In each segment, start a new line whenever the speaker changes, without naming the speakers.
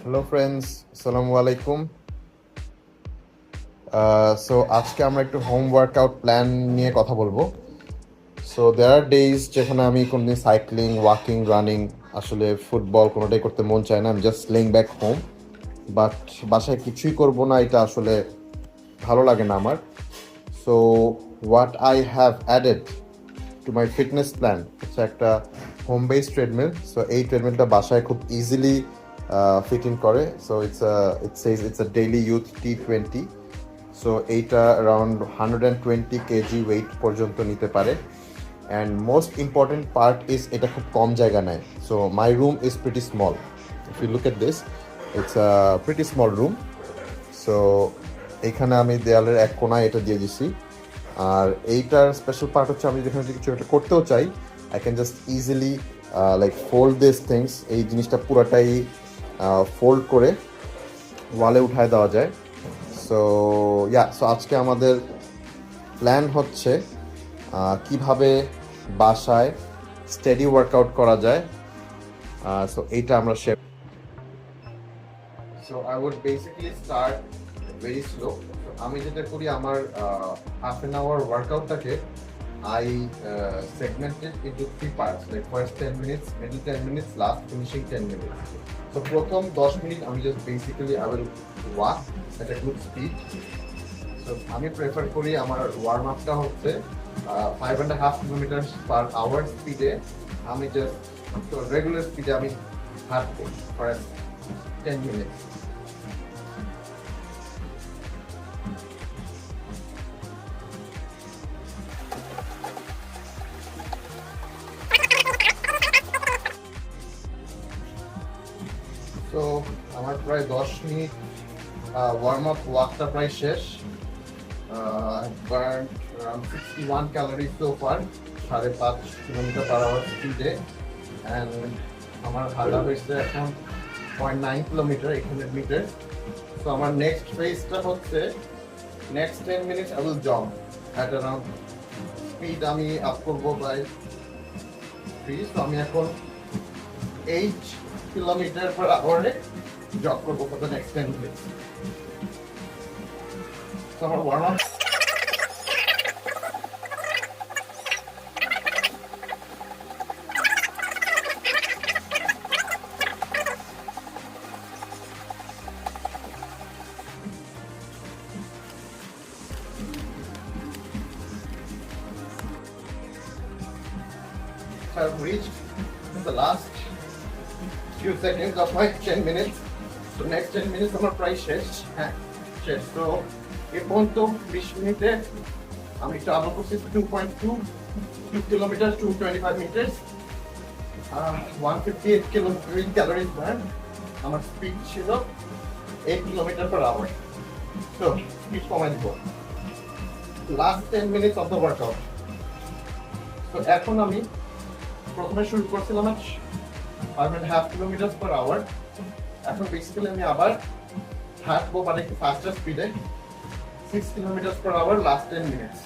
Hello friends, আসসালামু আলাইকুম। So আজকে আমরা একটু হোম ওয়ার্কআউট প্ল্যান নিয়ে কথা বলবো। সো দেয়ার আর ডেইজ যেখানে আমি কোনোদিন সাইক্লিং, ওয়াকিং, রানিং, আসলে ফুটবল কোনোটাই করতে মন চায় না, আমি just laying back home. But বাসায় কিছুই করবো না, এটা আসলে ভালো লাগে না আমার। So what I have added to my fitness plan হচ্ছে একটা হোম বেস ট্রেডমিল। সো এই ট্রেডমিলটা বাসায় খুব ইজিলি ফিট ইন করে। So it's a daily youth T20। So এইটা অ্যারাউন্ড 120 kg ওয়েট পর্যন্ত নিতে পারে। And most important part is এটা খুব কম জায়গা নেয়। So my room is pretty small. If you look at this, it's a pretty small room. So এইখানে আমি দেয়ালের এক কোণায় এটা দিয়ে দিছি। আর এইটার স্পেশাল পার্ট হচ্ছে আমি যেখানে যদি কিছু একটা করতেও চাই, I can just easily like fold this things. এই জিনিসটা পুরোটাই ফোল্ড করে ওয়ালে উঠায় দেওয়া যায়। সো সো আজকে আমাদের প্ল্যান হচ্ছে কিভাবে বাসায় স্টেডি ওয়ার্কআউট করা যায়। সো এইটা আমরা share. So I would basically start very slow. আমি যেটা করি, আমার হাফ অ্যান আওয়ার ওয়ার্কআউটটাকে I segmented into 3 parts, like first 10 minutes, middle 10 minutes, last finishing 10 minutes. So প্রথম 10 মিনিট আমি just basically I will walk at a good speed. So আমি prefer করি আমার ওয়ার্ম আপটা হচ্ছে 5.5 কিলোমিটার পার আওয়ার স্পিডে। আমি জাস্ট রেগুলার স্পিডে আমি হাঁটবো for 10 minutes. তো আমার প্রায় 10 মিনিট ওয়ার্ম আপ ওয়াকটা প্রায় শেষ। Burn around 61 calories so far, 5.5 kilometre per hour স্পিডে। অ্যান্ড আমার হাঁটা হয়েছে এখন 0.9 কিলোমিটার, 800 মিটার। তো আমার নেক্সট ফেজটা হচ্ছে next 10 minutes I will jug at around speed আমি আপ করবো বাই 3। তো আমি এখন 8 কিলোমিটার পার আওয়ারে জগ করবো ফর দ্য নেক্সট 10 মিনিটস। তো আমার warm up have reached the last few seconds of my 10 minutes. So next 10 minutes আমার প্রায় শেষ। শেষ। তো এ পর্যন্ত 20 মিনিটে আমি ট্রাভেল করছি 2.2 কিলোমিটার, 225 মিটার, 158 ক্যালোরিজ বার্ন। আমার স্পিড ছিল 8 কিলোমিটার পার আওয়ার। তো স্পিড কমাই দিব last 10 minutes of the workout. তো এখন আমি প্রথমে শুরু করছিলাম 5.5 কিলোমিটার পার আওয়ার। এখন বেসিক্যালি আমি আবার হাঁটবো, মানে একটু ফাস্টার স্পিডে 6 kilometre per hour last 10 minutes.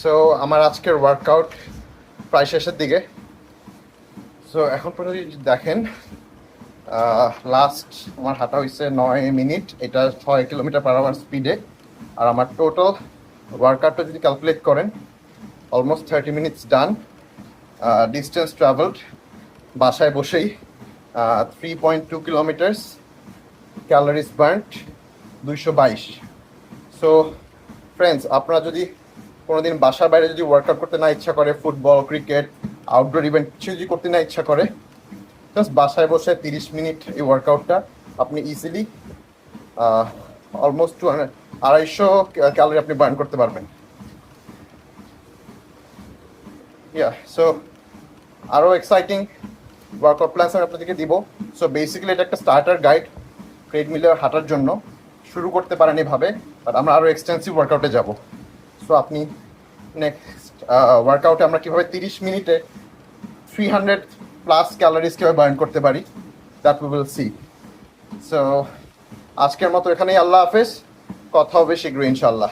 So আমার আজকের ওয়ার্কআউট প্রায় শেষের দিকে। সো এখন পর্যন্ত যদি দেখেন, লাস্ট আমার হাঁটা হয়েছে 9 মিনিট, এটা 6 কিলোমিটার পার আওয়ার স্পিডে। আর আমার টোটাল ওয়ার্কআউটটা যদি ক্যালকুলেট করেন, অলমোস্ট 30 মিনিটস ডান। ডিস্টেন্স ট্রাভেলড বাসায় বসেই 3.2 kilometres, calories burned 222। So friends, আপনারা যদি কোনোদিন বাসার বাইরে যদি ওয়ার্কআউট করতে না ইচ্ছা করে, ফুটবল, ক্রিকেট, আউটডোর ইভেন্ট কিছু যদি করতে না ইচ্ছা করে, জাস্ট বাসায় বসে 30 মিনিট এই ওয়ার্কআউটটা আপনি ইজিলি অলমোস্ট 250 ক্যালোরি আপনি বার্ন করতে পারবেন। সো আরও এক্সাইটিং ওয়ার্কআউট প্ল্যান্স আমি আপনাদেরকে দিব। সো বেসিক্যালি এটা একটা স্টার্টার গাইড ট্রেডমিলে হাঁটার জন্য। শুরু করতে পারেন এভাবে, বাট আমরা আরও এক্সটেন্সিভ ওয়ার্কআউটে যাব। সো আপনি নেক্সট ওয়ার্কআউটে আমরা কীভাবে 30 মিনিটে 300+ ক্যালোরিজ কীভাবে বার্ন করতে পারি, that we will see. So আজকের মতো এখানেই, আল্লাহ হাফেজ, কথা হবে শীঘ্রই ইনশাল্লাহ।